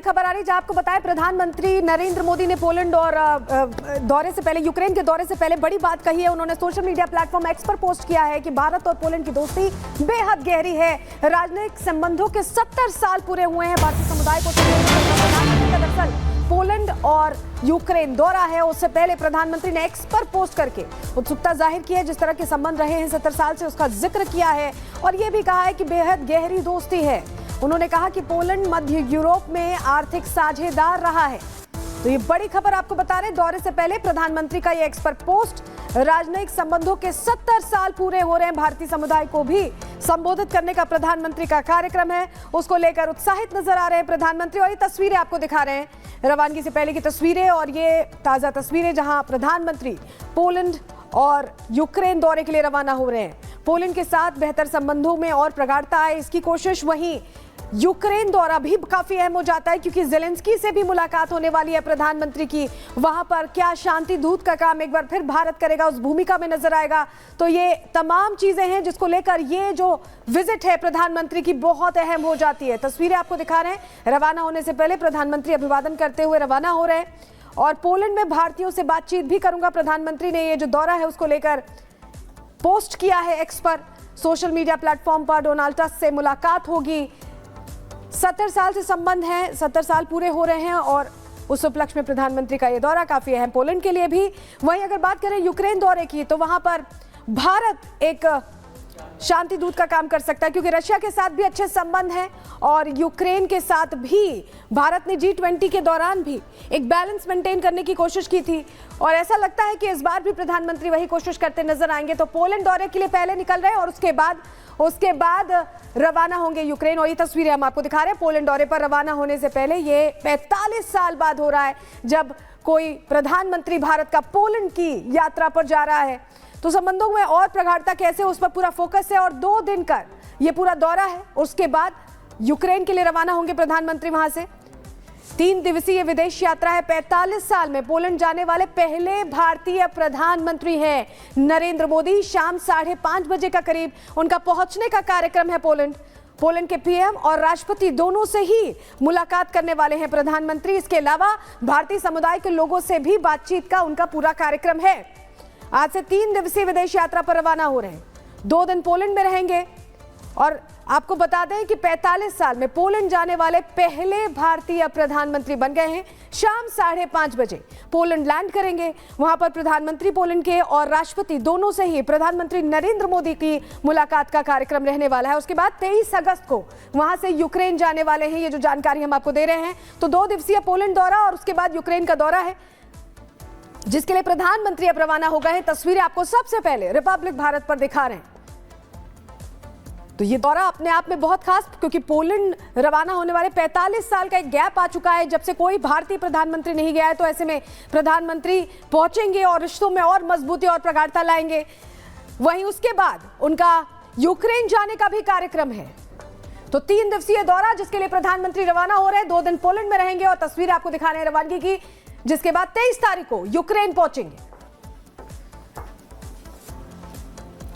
खबर आ रही है जहां आपको बताएं प्रधानमंत्री नरेंद्र मोदी ने पोलैंड और दौरे से पहले, यूक्रेन के दौरे से पहले बड़ी बात कही है। उन्होंने सोशल मीडिया प्लेटफॉर्म एक्स पर पोस्ट किया है कि भारत और पोलैंड की दोस्ती बेहद गहरी है। राजनयिक संबंधों के 70 साल पूरे हुए हैं। भारतीय समुदाय को प्रधानमंत्री का दरअसल पोलैंड और यूक्रेन दौरा है। उससे पहले प्रधानमंत्री ने एक्स पर पोस्ट करके उत्सुकता जाहिर की है। जिस तरह के संबंध रहे हैं 70 साल से, उसका जिक्र किया है और यह भी कहा है कि बेहद गहरी दोस्ती है। उन्होंने कहा कि पोलैंड मध्य यूरोप में आर्थिक साझेदार रहा है। तो ये बड़ी खबर आपको बता रहे, दौरे से पहले प्रधानमंत्री का ये एक्स पर पोस्ट। राजनयिक संबंधों के 70 साल पूरे हो रहे हैं। भारतीय समुदाय को भी संबोधित करने का प्रधानमंत्री का कार्यक्रम है, उसको लेकर उत्साहित नजर आ रहे हैं प्रधानमंत्री। और ये तस्वीरें आपको दिखा रहे हैं, रवानगी से पहले की तस्वीरें और ये ताजा तस्वीरें जहां प्रधानमंत्री पोलैंड और यूक्रेन दौरे के लिए रवाना हो रहे हैं। पोलैंड के साथ बेहतर संबंधों में और प्रगाढ़ता आए, इसकी कोशिश। वहीं यूक्रेन दौरा भी काफी अहम हो जाता है क्योंकि ज़ेलेंस्की से भी मुलाकात होने वाली है प्रधानमंत्री की। वहां पर क्या शांति दूत का काम एक बार फिर भारत करेगा, उस भूमिका में नजर आएगा। तो ये तमाम चीजें हैं जिसको लेकर ये जो विजिट है प्रधानमंत्री की बहुत अहम हो जाती है। तस्वीरें आपको दिखा रहे हैं, रवाना होने से पहले प्रधानमंत्री अभिवादन करते हुए रवाना हो रहे हैं। और पोलैंड में भारतीयों से बातचीत भी करूंगा, प्रधानमंत्री ने ये जो दौरा है उसको लेकर पोस्ट किया है एक्स पर, सोशल मीडिया प्लेटफॉर्म पर। डोनाल्ड टस्क से मुलाकात होगी। 70 साल से संबंध हैं, 70 साल पूरे हो रहे हैं और उस उपलक्ष्य में प्रधानमंत्री का यह दौरा काफी अहम पोलैंड के लिए भी। वहीं अगर बात करें यूक्रेन दौरे की, तो वहां पर भारत एक शांति दूत का काम कर सकता है क्योंकि रशिया के साथ भी अच्छे संबंध हैं और यूक्रेन के साथ भी भारत ने G20 के दौरान भी एक बैलेंस मेंटेन करने की कोशिश की थी और ऐसा लगता है कि इस बार भी प्रधानमंत्री वही कोशिश करते नजर आएंगे। तो पोलैंड दौरे के लिए पहले निकल रहे हैं और उसके बाद रवाना होंगे यूक्रेन। और ये तस्वीरें हम आपको दिखा रहे हैं पोलैंड दौरे पर रवाना होने से पहले। ये 45 साल बाद हो रहा है जब कोई प्रधानमंत्री भारत का पोलैंड की यात्रा पर जा रहा है। तो संबंधों में और प्रगाढ़ता कैसे, उस पर पूरा फोकस है। और 2 दिन का ये पूरा दौरा है, उसके बाद यूक्रेन के लिए रवाना होंगे प्रधानमंत्री वहां से। 3 दिवसीय विदेश यात्रा है। 45 साल में पोलैंड जाने वाले पहले भारतीय प्रधानमंत्री हैं नरेंद्र मोदी। शाम 5:30 बजे का करीब उनका पहुंचने का कार्यक्रम है पोलैंड। पोलैंड के पीएम और राष्ट्रपति दोनों से ही मुलाकात करने वाले हैं प्रधानमंत्री। इसके अलावा भारतीय समुदाय के लोगों से भी बातचीत का उनका पूरा कार्यक्रम है। आज से 3 दिवसीय विदेश यात्रा पर रवाना हो रहे हैं। 2 दिन पोलैंड में रहेंगे और आपको बता दें कि 45 साल में पोलैंड जाने वाले पहले भारतीय प्रधानमंत्री बन गए हैं। शाम 5:30 बजे पोलैंड लैंड करेंगे। वहां पर प्रधानमंत्री पोलैंड के और राष्ट्रपति दोनों से ही प्रधानमंत्री नरेंद्र मोदी की मुलाकात का कार्यक्रम रहने वाला है। उसके बाद 23 अगस्त को वहां से यूक्रेन जाने वाले हैं। ये जो जानकारी हम आपको दे रहे हैं, तो 2 दिवसीय पोलैंड दौरा और उसके बाद यूक्रेन का दौरा है जिसके लिए प्रधानमंत्री अब रवाना हो गए हैं। तस्वीरें आपको सबसे पहले रिपब्लिक भारत पर दिखा रहे हैं। तो ये दौरा अपने आप में बहुत खास, क्योंकि पोलैंड रवाना होने वाले 45 साल का एक गैप आ चुका है जब से कोई भारतीय प्रधानमंत्री नहीं गया है। तो ऐसे में प्रधानमंत्री पहुंचेंगे और रिश्तों में और मजबूती और प्रगाढ़ता लाएंगे। वहीं उसके बाद उनका यूक्रेन जाने का भी कार्यक्रम है। तो 3 दिवसीय दौरा जिसके लिए प्रधानमंत्री रवाना हो रहे हैं। 2 दिन पोलैंड में रहेंगे और तस्वीर आपको दिखा रहे हैं रवानगी की, जिसके बाद 23 तारीख को यूक्रेन पहुंचेंगे।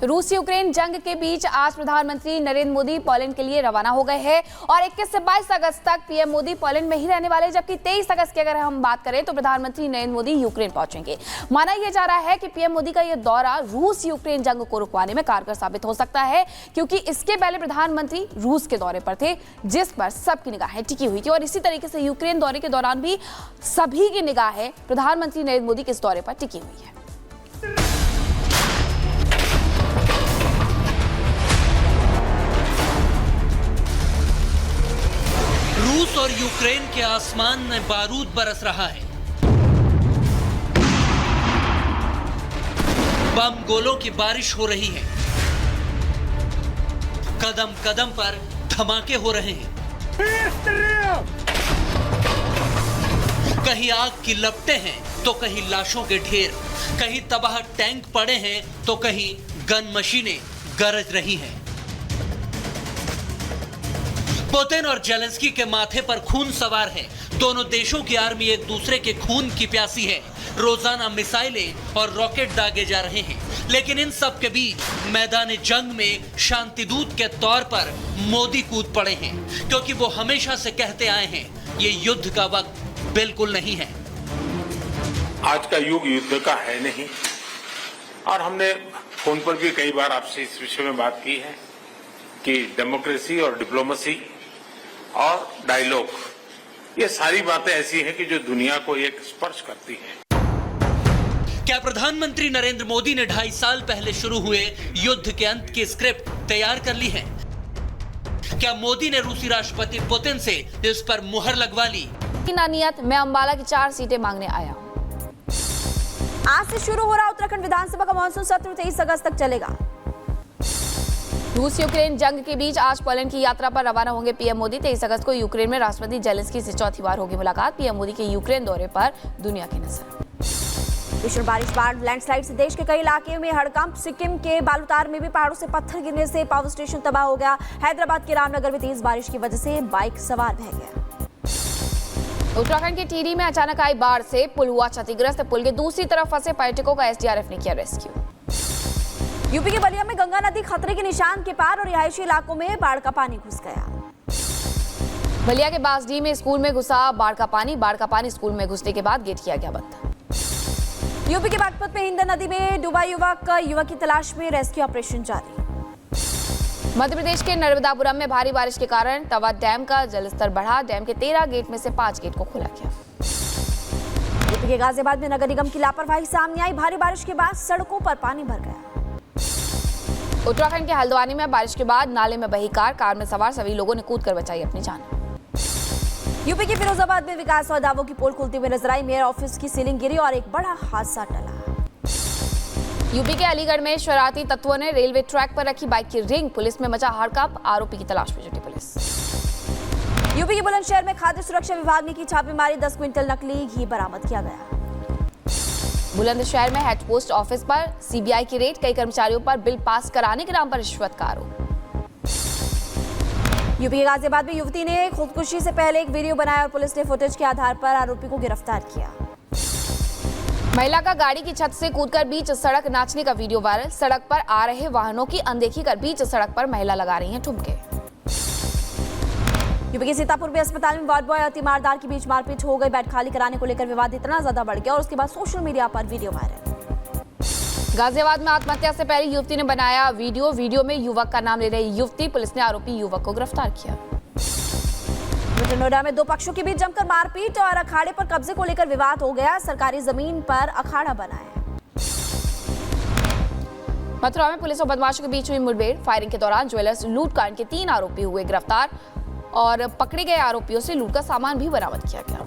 रूस यूक्रेन जंग के बीच आज प्रधानमंत्री नरेंद्र मोदी पोलैंड के लिए रवाना हो गए हैं और 21 से 22 अगस्त तक पीएम मोदी पोलैंड में ही रहने वाले, जबकि 23 अगस्त की अगर हम बात करें तो प्रधानमंत्री नरेंद्र मोदी यूक्रेन पहुंचेंगे। माना यह जा रहा है कि पीएम मोदी का यह दौरा रूस यूक्रेन जंग को रुकवाने में कारगर साबित हो सकता है, क्योंकि इसके पहले प्रधानमंत्री रूस के दौरे पर थे जिस पर सबकी निगाहें टिकी हुई थी और इसी तरीके से यूक्रेन दौरे के दौरान भी सभी की निगाहें प्रधानमंत्री नरेंद्र मोदी के इस दौरे पर टिकी हुई है। रूस और यूक्रेन के आसमान में बारूद बरस रहा है। बम गोलों की बारिश हो रही है। कदम कदम पर धमाके हो रहे हैं। कहीं आग की लपटें हैं तो कहीं लाशों के ढेर, कहीं तबाह टैंक पड़े हैं तो कहीं गन मशीनें गरज रही हैं। पुतिन और ज़ेलेंस्की के माथे पर खून सवार है। दोनों देशों की आर्मी एक दूसरे के खून की प्यासी है। रोजाना मिसाइलें और रॉकेट दागे जा रहे हैं, लेकिन इन सब के बीच मैदान जंग में शांतिदूत के तौर पर मोदी कूद पड़े हैं, क्योंकि वो हमेशा से कहते आए हैं ये युद्ध का वक्त बिल्कुल नहीं है। आज का युग युद्ध का है नहीं, और हमने फोन पर भी कई बार आपसे इस विषय में बात की है कि डेमोक्रेसी और डिप्लोमेसी और डायलॉग, ये सारी बातें ऐसी हैं कि जो दुनिया को एक स्पर्श करती है। क्या प्रधानमंत्री नरेंद्र मोदी ने 2.5 साल पहले शुरू हुए युद्ध के अंत की स्क्रिप्ट तैयार कर ली है? क्या मोदी ने रूसी राष्ट्रपति पुतिन से इस पर मुहर लगवा ली? नियत, मैं अंबाला की 4 सीटें मांगने आया हूं। आज से शुरू हो रहा उत्तराखंड विधानसभा का मानसून सत्र 23 अगस्त तक चलेगा। रूस यूक्रेन जंग के बीच आज पोलैंड की यात्रा पर रवाना होंगे पीएम मोदी। 23 अगस्त को यूक्रेन में राष्ट्रपति जेलेंस्की से चौथी बार होगी मुलाकात। पीएम मोदी के यूक्रेन दौरे पर दुनिया की नजर। भीषण बारिश, बाढ़, लैंडस्लाइड से देश के कई इलाके में हड़कंप। सिक्किम के बालूतार में भी पहाड़ों से पत्थर गिरने से पावर स्टेशन तबाह हो गया। हैदराबाद के रामनगर में तेज बारिश की वजह से बाइक सवार बह गया। उत्तराखंड के टिहरी में अचानक आई बाढ़ से पुल हुआ क्षतिग्रस्त। पुल के दूसरी तरफ फंसे पर्यटकों का एसडीआरएफ ने किया रेस्क्यू। यूपी के बलिया में गंगा नदी खतरे के निशान के पार और रिहायशी इलाकों में बाढ़ का पानी घुस गया। बलिया के बासडी में स्कूल में घुसा बाढ़ का पानी स्कूल में घुसने के बाद गेट किया गया बंद। यूपी के बागपत में हिंदन नदी में डूबा युवक की तलाश में रेस्क्यू ऑपरेशन जारी। मध्य प्रदेश के नर्मदापुरम में भारी बारिश के कारण तवा डैम का जलस्तर बढ़ा। डैम के 13 गेट में से 5 गेट को खोला गया। यूपी के गाजियाबाद में नगर निगम की लापरवाही सामने आई। भारी बारिश के बाद सड़कों पर पानी भर गया। उत्तराखंड के हल्द्वानी में बारिश के बाद नाले में बही कार में सवार सभी लोगों ने कूदकर बचाई अपनी जान। यूपी के फिरोजाबाद में विकास और दावों की पोल खुलती हुई नजर आई। मेयर ऑफिस की सीलिंग गिरी और एक बड़ा हादसा टला। यूपी के अलीगढ़ में शरारती तत्वों ने रेलवे ट्रैक पर रखी बाइक की रिंग। पुलिस में मचा हड़कंप। आरोपी की तलाश में जुटी पुलिस। यूपी के बुलंदशहर में खाद्य सुरक्षा विभाग ने की छापेमारी। 10 क्विंटल नकली घी बरामद किया गया। बुलंदशहर में हेड पोस्ट ऑफिस पर सीबीआई की रेड। कई कर्मचारियों पर बिल पास कराने के नाम पर रिश्वत का आरोप। यूपी के गाजियाबाद में युवती ने खुदकुशी से पहले एक वीडियो बनाया और पुलिस ने फुटेज के आधार पर आरोपी को गिरफ्तार किया। महिला का गाड़ी की छत से कूदकर बीच सड़क नाचने का वीडियो वायरल। सड़क पर आ रहे वाहनों की अनदेखी कर बीच सड़क पर महिला लगा रही हैं ठुमके। यूपी के सीतापुर में अस्पताल में वार्ड बॉय और तीमारदार के बीच मारपीट हो गई। बेड खाली कराने को लेकर विवाद इतना ज्यादा बढ़ गया और उसके बाद सोशल मीडिया पर वीडियो वायरल। गाजियाबाद में आत्महत्या से पहले युवती ने बनाया वीडियो में युवक का नाम ले रही युवती। पुलिस ने आरोपी युवक को गिरफ्तार किया। नोएडा में 2 पक्षों के बीच जमकर मारपीट और अखाड़े पर कब्जे को लेकर विवाद हो गया। सरकारी जमीन पर अखाड़ा बना है। मथुरा में पुलिस और बदमाशों के बीच हुई मुठभेड़। फायरिंग के दौरान ज्वेलर्स लूटकांड के 3 आरोपी हुए गिरफ्तार और पकड़े गए आरोपियों से लूट का सामान भी बरामद किया गया।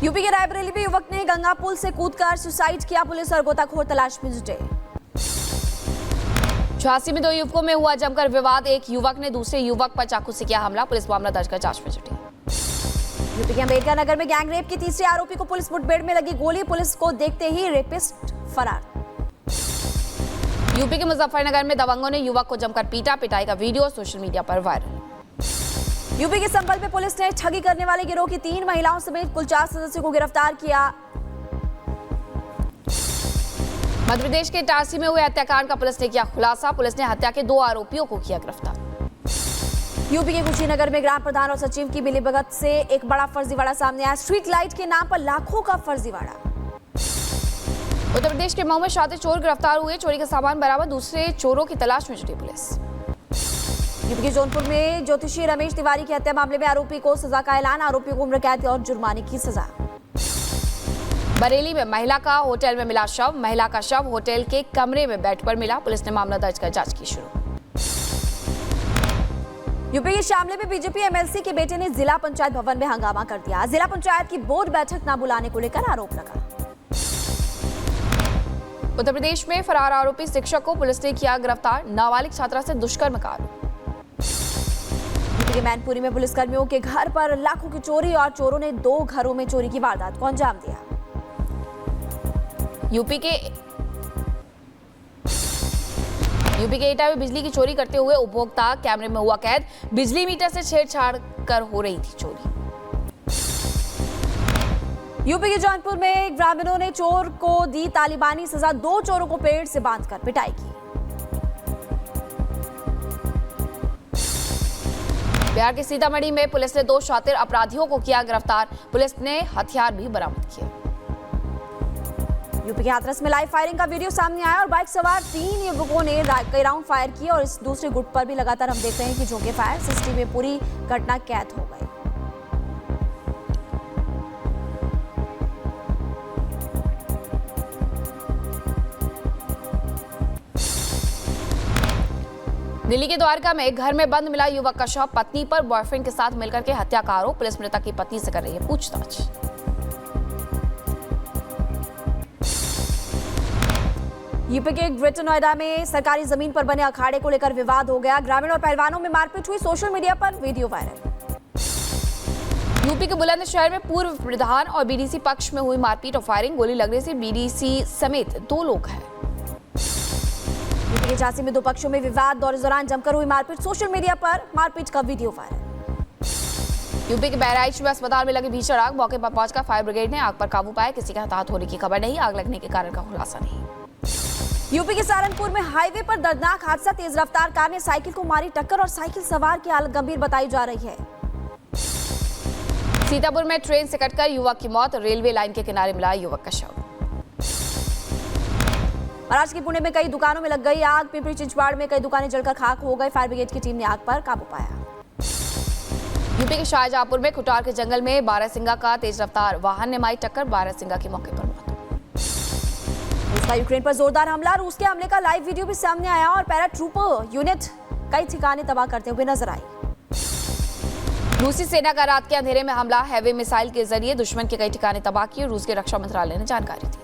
यूपी के रायबरेली में युवक ने गंगा पुल से कूदकर सुसाइड किया। पुलिस और गोताखोर तलाश में जुटे। झांसी में 2 युवकों में हुआ जमकर विवाद। एक युवक ने दूसरे युवक पर चाकू से किया हमला। पुलिस मामला दर्ज कर जांच में जुटी। यूपी के अम्बेडकर नगर में गैंगरेप की तीसरे आरोपी को पुलिस मुठभेड़ में लगी गोली। पुलिस को देखते ही रेपिस्ट फरार। यूपी के मुजफ्फरनगर में दबंगों ने युवक को जमकर पीटा। पिटाई का वीडियो सोशल मीडिया पर वायरल। यूपी के संभल में पुलिस ने ठगी करने वाले गिरोह की 3 महिलाओं समेत कुल 4 सदस्यों को गिरफ्तार किया। मध्य प्रदेश के इटारसी में हुए हत्याकांड का पुलिस ने किया खुलासा। पुलिस ने हत्या के 2 आरोपियों को किया गिरफ्तार। यूपी के कुशीनगर में ग्राम प्रधान और सचिव की मिलीभगत से एक बड़ा फर्जीवाड़ा सामने आया। स्ट्रीट लाइट के नाम पर लाखों का फर्जीवाड़ा। उत्तर प्रदेश के मऊ में शातिर चोर गिरफ्तार हुए। चोरी का सामान बरामद। दूसरे चोरों की तलाश में जुटी पुलिस। यूपी के जौनपुर में ज्योतिषी रमेश तिवारी की हत्या मामले में आरोपी को सजा का ऐलान। आरोपी को उम्र कैद और जुर्माने की सजा। बरेली में महिला का होटल में मिला शव। महिला का शव होटल के कमरे में बेड पर मिला। पुलिस ने मामला दर्ज कर जांच की शुरू। यूपी के शामली में बीजेपी एमएलसी के बेटे ने जिला पंचायत भवन में हंगामा कर दिया। जिला पंचायत की बोर्ड बैठक न बुलाने को लेकर आरोप लगा। उत्तर प्रदेश में फरार आरोपी शिक्षक को पुलिस ने किया गिरफ्तार। नाबालिग छात्रा से दुष्कर्म का आरोप। यूपी के मैनपुरी में पुलिसकर्मियों के घर पर लाखों की चोरी और चोरों ने 2 घरों में चोरी की वारदात को अंजाम दिया। यूपी के एटा में बिजली की चोरी करते हुए उपभोक्ता कैमरे में हुआ कैद। बिजली मीटर से छेड़छाड़ कर हो रही थी चोरी। यूपी के जौनपुर में ग्रामीणों ने चोर को दी तालिबानी सजा। 2 चोरों को पेड़ से बांधकर पिटाई की। बिहार के सीतामढ़ी में पुलिस ने 2 शातिर अपराधियों को किया गिरफ्तार। पुलिस ने हथियार भी बरामद किए। यूपी के हाथरस में लाइव फायरिंग का वीडियो सामने आया और बाइक सवार 3 युवकों ने कई राउंड फायर किए और इस दूसरे गुट पर भी लगातार हम देख रहे हैं कि झोंके फायर। सीसीटीवी में पूरी घटना कैद हो गई। दिल्ली के द्वारका में घर में बंद मिला युवक का शव। पत्नी पर बॉयफ्रेंड के साथ मिलकर के हत्या का आरोप। पुलिस मृतक की पत्नी से कर रही है पूछताछ। यूपी के ग्रेटर नोएडा में सरकारी जमीन पर बने अखाड़े को लेकर विवाद हो गया। ग्रामीण और पहलवानों में मारपीट हुई। सोशल मीडिया पर वीडियो वायरल। यूपी के बुलंदशहर में पूर्व प्रधान और बीडीसी पक्ष में हुई मारपीट और फायरिंग। गोली लगने से बीडीसी समेत 2 लोग हैं। यूपी के झांसी में 2 पक्षों में विवाद। दौरान जमकर हुई मारपीट। सोशल मीडिया पर मारपीट का वीडियो वायरल। यूपी के बहराइच में अस्पताल में लगी भीषण आग। मौके पर पहुंचकर फायर ब्रिगेड ने आग पर काबू पाया। किसी के हताहत होने की खबर नहीं। आग लगने के कारण का खुलासा नहीं। यूपी के सहारनपुर में हाईवे पर दर्दनाक हादसा। तेज रफ्तार कार ने साइकिल को मारी टक्कर और साइकिल सवार की हालत गंभीर बताई जा रही है। सीतापुर में ट्रेन से कटकर युवक की मौत। रेलवे लाइन के किनारे मिला युवक का शव। और आज की पुणे में कई दुकानों में लग गई आग। पिंपरी चिंचवाड़ में कई दुकानें जलकर खाक हो गई। फायर ब्रिगेड की टीम ने आग पर काबू पाया। यूपी के शाहजहांपुर में खुटार के जंगल में बारहसिंगा का तेज रफ्तार वाहन ने मारी टक्कर। बारहसिंगा की मौके पर मौत। रूस का यूक्रेन पर जोरदार हमला। रूस के हमले का लाइव वीडियो भी सामने आया और पैरा ट्रूपर यूनिट कई ठिकाने तबाह करते हुए नजर आई। रूसी सेना का रात के अंधेरे में हमला। हैवी मिसाइल के जरिए दुश्मन के कई ठिकाने तबाह किए। रूस के रक्षा मंत्रालय ने जानकारी दी।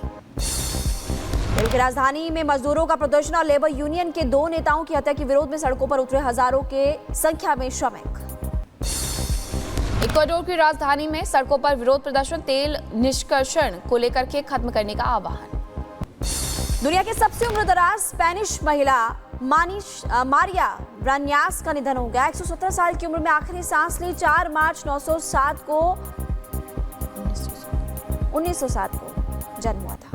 पेरू की राजधानी में मजदूरों का प्रदर्शन और लेबर यूनियन के 2 नेताओं की हत्या के विरोध में सड़कों पर उतरे हजारों के संख्या में श्रमिक। इक्वाडोर की राजधानी में सड़कों पर विरोध प्रदर्शन। तेल निष्कर्षण को लेकर के खत्म करने का आह्वान। दुनिया के सबसे उम्रदराज स्पेनिश महिला मारिया ब्रान्यास का निधन हो गया। 117 साल की उम्र में आखिरी सांस ली। 4 मार्च 1907 को जन्म हुआ था।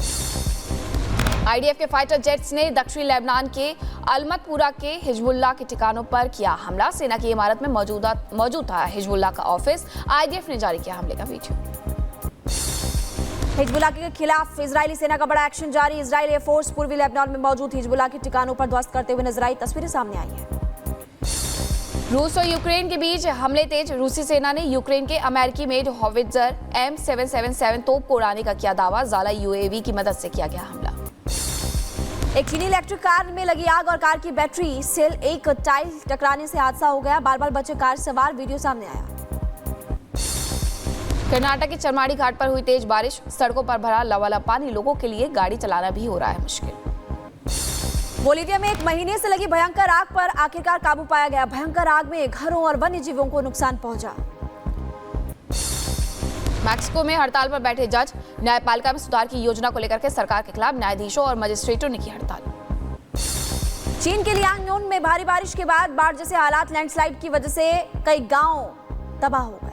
आईडीएफ के फाइटर जेट्स ने दक्षिणी लेबनान के अलमतपुरा के हिजबुल्लाह के ठिकानों पर किया हमला। सेना की इमारत में मौजूद था हिजबुल्लाह का ऑफिस। आईडीएफ ने जारी किया हमले का वीडियो। हिजबुल्लाह के खिलाफ इजरायली सेना का बड़ा एक्शन जारी। इजरायली एयरफोर्स पूर्वी लेबनान में मौजूद हिजबुल्लाह के ठिकानों पर ध्वस्त करते हुए नजर आई। तस्वीरें सामने आई हैं। रूस और यूक्रेन के बीच हमले तेज। रूसी सेना ने यूक्रेन के अमेरिकी मेड हॉविट्जर M777 तोप को उड़ाने का किया दावा। ज़ाला UAV की मदद से किया गया हमला। एक चीनी इलेक्ट्रिक कार में लगी आग और कार की बैटरी सेल एक टाइल टकराने से हादसा हो गया। बाल बचे कार सवार। वीडियो सामने आया। कर्नाटक के चरमाड़ी घाट पर हुई तेज बारिश। सड़कों पर भरा लबालब पानी। लोगों के लिए गाड़ी चलाना भी हो रहा है मुश्किल। बोलीविया में 1 महीने से लगी भयंकर आग पर आखिरकार काबू पाया गया। भयंकर आग में घरों और वन्य जीवों को नुकसान पहुंचा। मैक्सिको में हड़ताल पर बैठे जज। न्यायपालिका में सुधार की योजना को लेकर के सरकार के खिलाफ न्यायाधीशों और मजिस्ट्रेटों ने की हड़ताल। चीन के लियांगनोन में भारी बारिश के बाद बाढ़ जैसे हालात। लैंडस्लाइड की वजह से कई गांव तबाह हो गए।